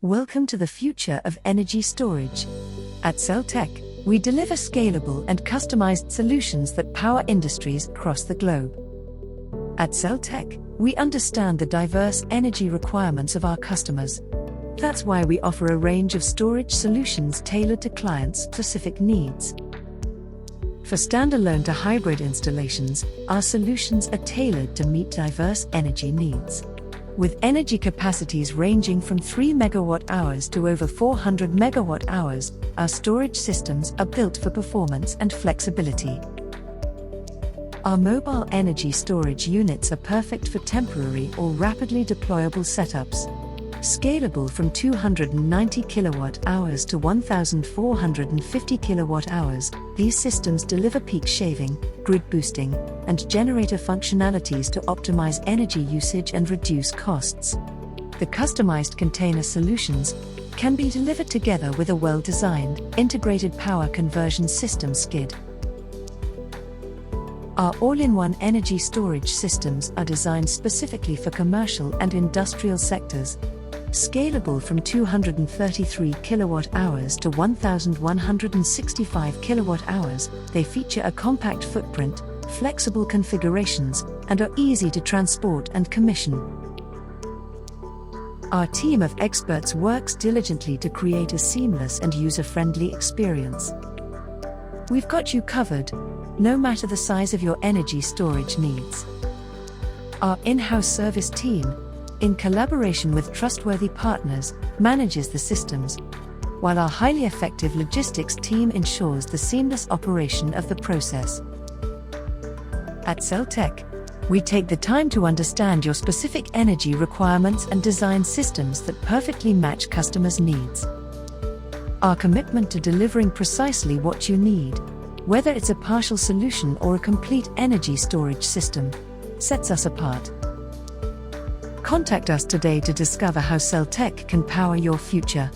Welcome to the future of energy storage. At Celltech, we deliver scalable and customized solutions that power industries across the globe. At Celltech, we understand the diverse energy requirements of our customers. That's why we offer a range of storage solutions tailored to clients' specific needs. For standalone to hybrid installations, our solutions are tailored to meet diverse energy needs. With energy capacities ranging from 3 MWh to over 400 MWh, our storage systems are built for performance and flexibility. Our mobile energy storage units are perfect for temporary or rapidly deployable setups. Scalable from 290 kWh to 1,450 kWh, these systems deliver peak shaving, grid boosting, and generator functionalities to optimize energy usage and reduce costs. The customized container solutions can be delivered together with a well-designed, integrated power conversion system skid. Our all-in-one energy storage systems are designed specifically for commercial and industrial sectors. Scalable from 233 kWh to 1,165 kWh, they feature a compact footprint, flexible configurations, and are easy to transport and commission. Our team of experts works diligently to create a seamless and user-friendly experience. We've got you covered, no matter the size of your energy storage needs. Our in-house service team, in collaboration with trustworthy partners, manages the systems, while our highly effective logistics team ensures the seamless operation of the process. At Celltech, we take the time to understand your specific energy requirements and design systems that perfectly match customers' needs. Our commitment to delivering precisely what you need, whether it's a partial solution or a complete energy storage system, sets us apart. Contact us today to discover how Celltech can power your future.